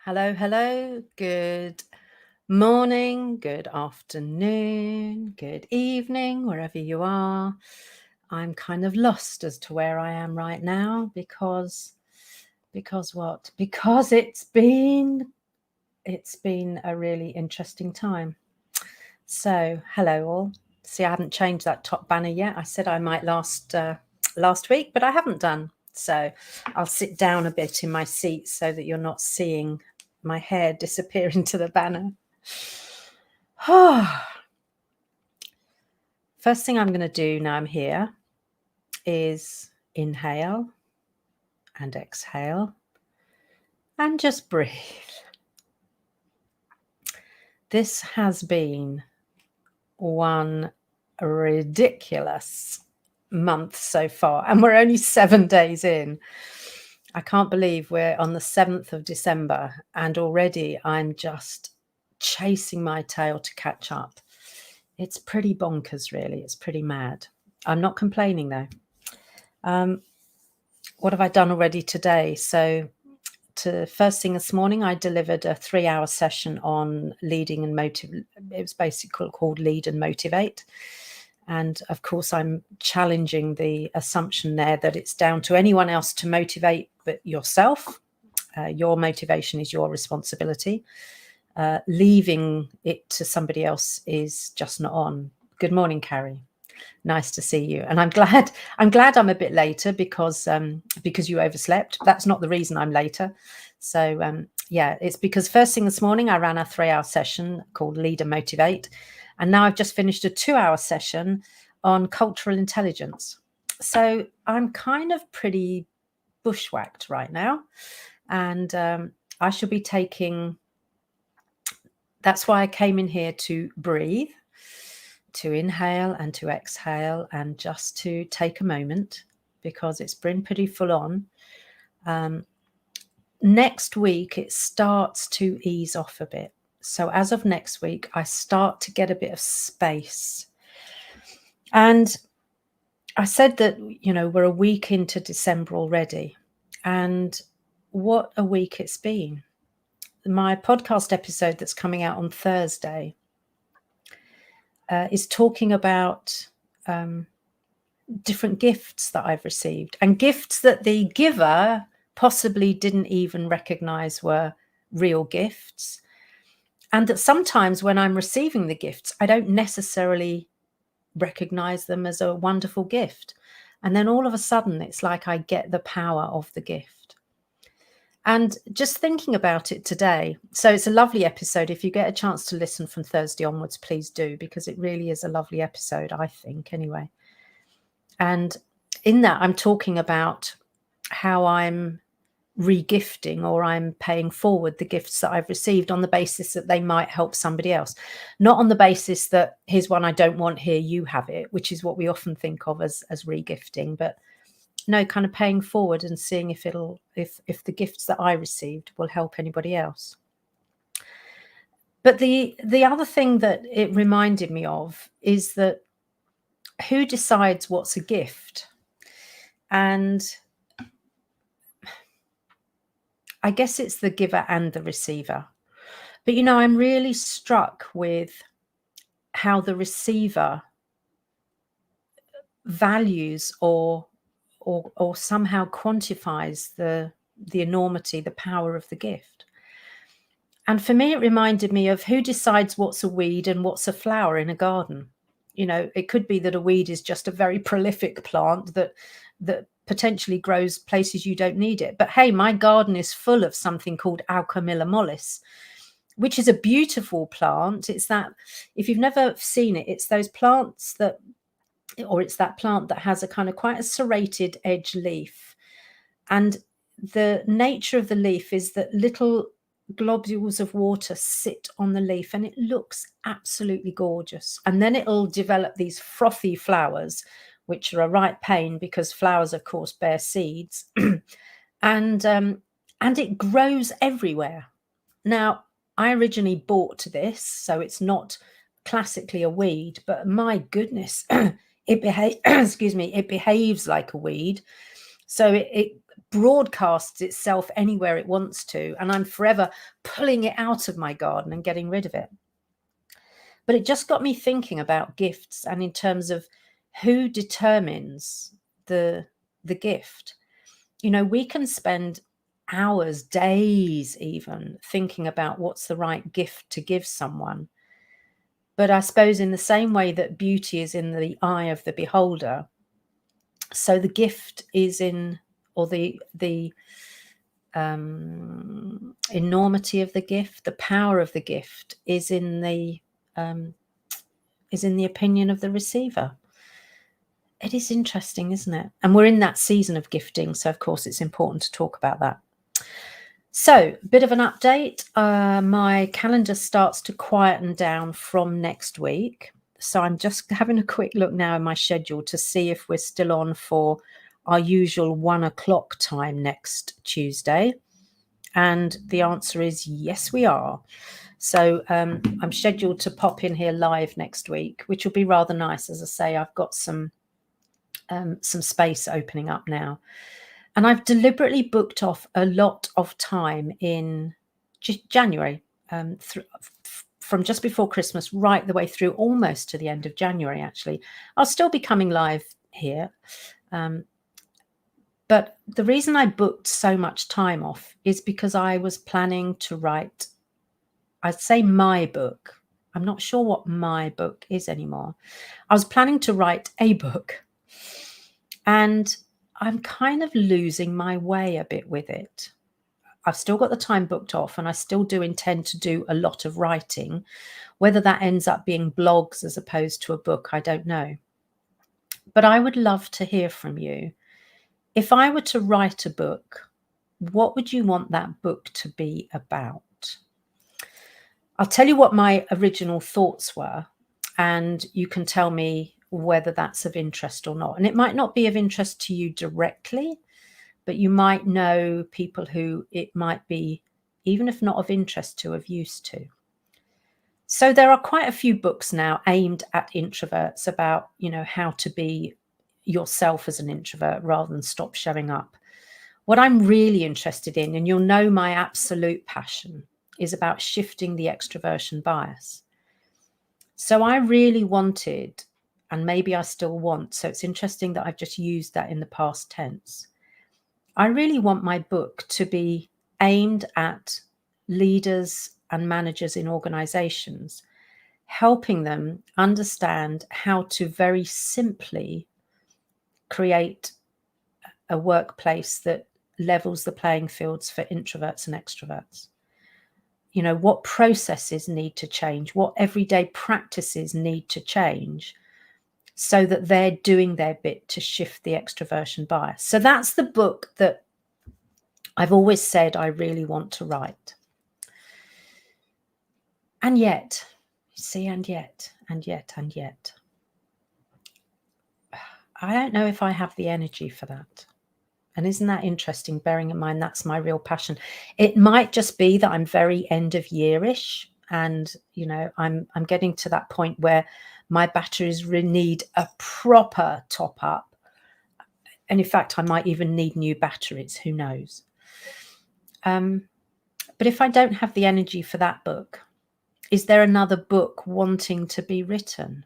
Hello, hello. Good morning, good afternoon, good evening, wherever you are. I'm kind of lost as to where I am right now because what? Because it's been a really interesting time. So, hello all. See, I haven't changed that top banner yet. I said I might last week, but I haven't done. So, I'll sit down a bit in my seat so that you're not seeing my hair disappear into the banner. First thing I'm going to do now I'm here is inhale and exhale and just breathe. This has been one ridiculous month so far, and we're only 7 days in. I can't believe we're on the 7th of December and already I'm just chasing my tail to catch up. It's pretty bonkers, really. It's pretty mad. I'm not complaining though. What have I done already today? So first thing this morning, I delivered a 3-hour session on leading and motivate. It was basically called Lead and Motivate. And of course, I'm challenging the assumption there that it's down to anyone else to motivate but yourself. Your motivation is your responsibility. Leaving it to somebody else is just not on. Good morning, Carrie. Nice to see you. And I'm glad I'm a bit later because you overslept. That's not the reason I'm later. So yeah, it's because first thing this morning I ran a 3-hour session called Lead and Motivate. And now I've just finished a 2-hour session on cultural intelligence. So I'm kind of pretty bushwhacked right now. And I shall be taking, that's why I came in here to breathe, to inhale and to exhale, and just to take a moment because it's been pretty full on. Next week, it starts to ease off a bit. So as of next week, I start to get a bit of space. And I said that, we're a week into December already. And what a week it's been. My podcast episode that's coming out on Thursday is talking about different gifts that I've received, and gifts that the giver possibly didn't even recognize were real gifts. And that sometimes when I'm receiving the gifts, I don't necessarily recognize them as a wonderful gift. And then all of a sudden, it's like I get the power of the gift. And just thinking about it today, so it's a lovely episode. If you get a chance to listen from Thursday onwards, please do, because it really is a lovely episode, I think, anyway. And in that, I'm talking about how I'm regifting, or I'm paying forward the gifts that I've received on the basis that they might help somebody else, not on the basis that here's one I don't want, here you have it, which is what we often think of as regifting. But no, kind of paying forward and seeing if the gifts that I received will help anybody else. But the other thing that it reminded me of is that who decides what's a gift? And I guess it's the giver and the receiver. But, I'm really struck with how the receiver values or somehow quantifies the enormity, the power of the gift. And for me, it reminded me of who decides what's a weed and what's a flower in a garden. It could be that a weed is just a very prolific plant that potentially grows places you don't need it. But hey, my garden is full of something called Alchemilla mollis, which is a beautiful plant. It's that, if you've never seen it, it's those plants it's that plant that has a kind of quite a serrated edge leaf. And the nature of the leaf is that little globules of water sit on the leaf, and it looks absolutely gorgeous. And then it'll develop these frothy flowers, which are a right pain because flowers, of course, bear seeds. and it grows everywhere. Now, I originally bought this, so it's not classically a weed, but my goodness, it behaves like a weed. So it broadcasts itself anywhere it wants to, and I'm forever pulling it out of my garden and getting rid of it. But it just got me thinking about gifts, and in terms of who determines the gift. You know, we can spend hours, days even, thinking about what's the right gift to give someone. But I suppose in the same way that beauty is in the eye of the beholder, so the gift is in, or the enormity of the gift, the power of the gift is in the opinion of the receiver. It is interesting, isn't it? And we're in that season of gifting, so of course it's important to talk about that. So, a bit of an update. My calendar starts to quieten down from next week. So I'm just having a quick look now in my schedule to see if we're still on for our usual 1 o'clock time next Tuesday. And the answer is yes, we are. So I'm scheduled to pop in here live next week, which will be rather nice. As I say, I've got some space opening up now. And I've deliberately booked off a lot of time in January, from just before Christmas right the way through almost to the end of January, actually. I'll still be coming live here. But the reason I booked so much time off is because I was planning to write, I'd say my book. I'm not sure what my book is anymore. I was planning to write a book, and I'm kind of losing my way a bit with it. I've still got the time booked off, and I still do intend to do a lot of writing. Whether that ends up being blogs as opposed to a book, I don't know. But I would love to hear from you. If I were to write a book, what would you want that book to be about? I'll tell you what my original thoughts were, and you can tell me whether that's of interest or not. And it might not be of interest to you directly, but you might know people who it might be, even if not of interest to, of use to. So there are quite a few books now aimed at introverts about, you know, how to be yourself as an introvert rather than stop showing up. What I'm really interested in, and you'll know my absolute passion, is about shifting the extroversion bias. So I really wanted, and maybe I still want, so it's interesting that I've just used that in the past tense. I really want my book to be aimed at leaders and managers in organizations, helping them understand how to very simply create a workplace that levels the playing fields for introverts and extroverts. You know, what processes need to change, what everyday practices need to change so that they're doing their bit to shift the extroversion bias. So that's the book that I've always said I really want to write. And yet, you see, and yet, I don't know if I have the energy for that. And isn't that interesting, bearing in mind that's my real passion? It might just be that I'm very end of yearish, and you know, I'm getting to that point where my batteries need a proper top up. And in fact, I might even need new batteries, who knows? But if I don't have the energy for that book, is there another book wanting to be written?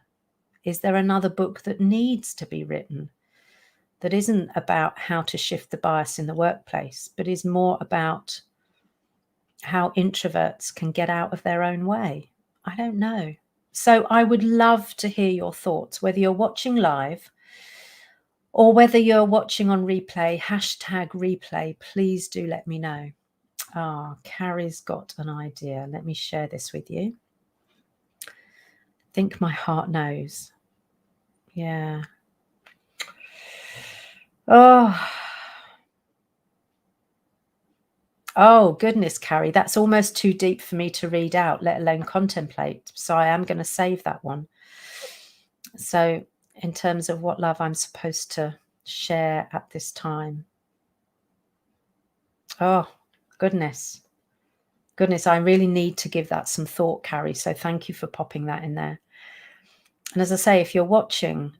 Is there another book that needs to be written that isn't about how to shift the bias in the workplace, but is more about how introverts can get out of their own way? I don't know. So I would love to hear your thoughts, whether you're watching live or whether you're watching on replay, #replay, please do let me know. Carrie's got an idea. Let me share this with you. I think my heart knows. Yeah. Oh, goodness, Carrie, that's almost too deep for me to read out, let alone contemplate. So I am going to save that one. So in terms of what love I'm supposed to share at this time. Oh, goodness. Goodness, I really need to give that some thought, Carrie. So thank you for popping that in there. And as I say, if you're watching,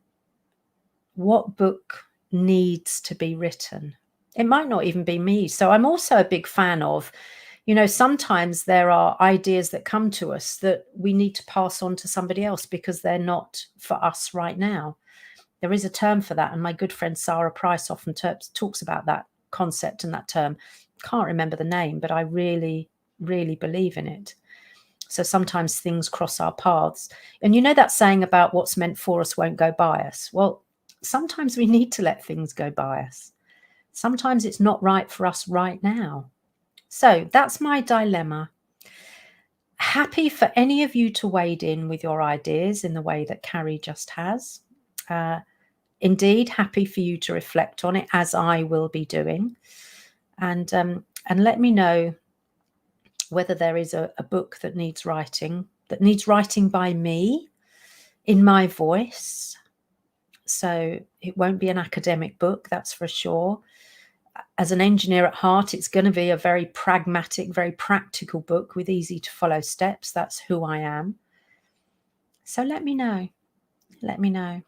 what book needs to be written? It might not even be me. So I'm also a big fan of, you know, sometimes there are ideas that come to us that we need to pass on to somebody else because they're not for us right now. There is a term for that. And my good friend Sarah Price often talks about that concept and that term. Can't remember the name, but I really, really believe in it. So sometimes things cross our paths. And you know that saying about what's meant for us won't go by us? Well, sometimes we need to let things go by us. Sometimes it's not right for us right now. So that's my dilemma. Happy for any of you to wade in with your ideas in the way that Carrie just has. Indeed, happy for you to reflect on it, as I will be doing. And let me know whether there is a book that needs writing by me in my voice. So it won't be an academic book, that's for sure. As an engineer at heart, it's going to be a very pragmatic, very practical book with easy to follow steps. That's who I am. So let me know. Let me know.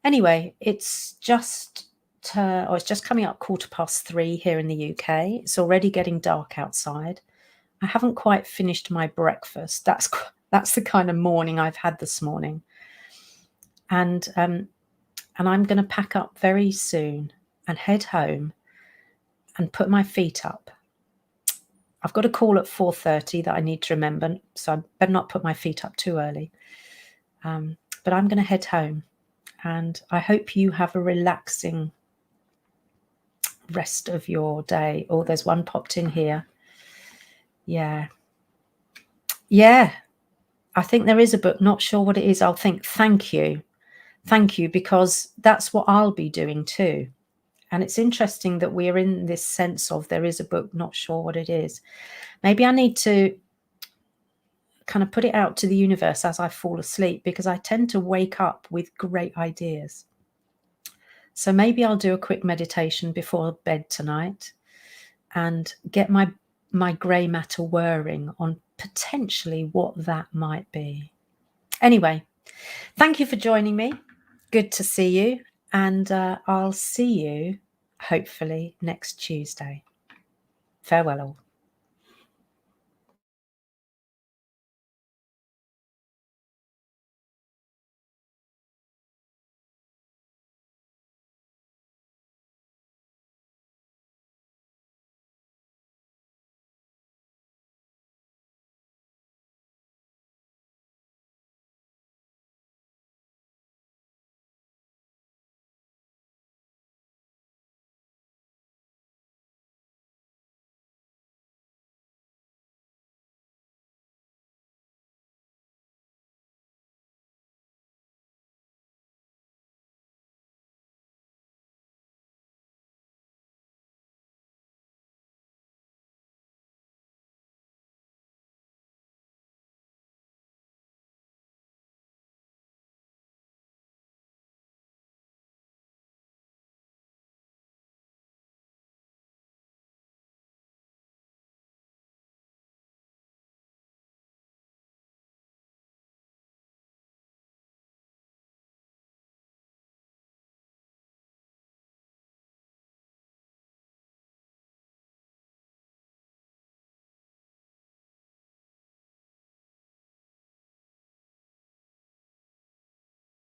Anyway, it's just coming up 3:15 here in the UK. It's already getting dark outside. I haven't quite finished my breakfast. That's the kind of morning I've had this morning. And I'm going to pack up very soon and head home and put my feet up. I've got a call at 4:30 that I need to remember, so I better not put my feet up too early. But I'm going to head home, and I hope you have a relaxing rest of your day. Oh, there's one popped in here. Yeah. I think there is a book, not sure what it is. I'll think, thank you, because that's what I'll be doing too. And it's interesting that we're in this sense of there is a book, not sure what it is. Maybe I need to kind of put it out to the universe as I fall asleep, because I tend to wake up with great ideas. So maybe I'll do a quick meditation before bed tonight and get my grey matter whirring on potentially what that might be. Anyway, thank you for joining me. Good to see you. And I'll see you hopefully next Tuesday. Farewell all.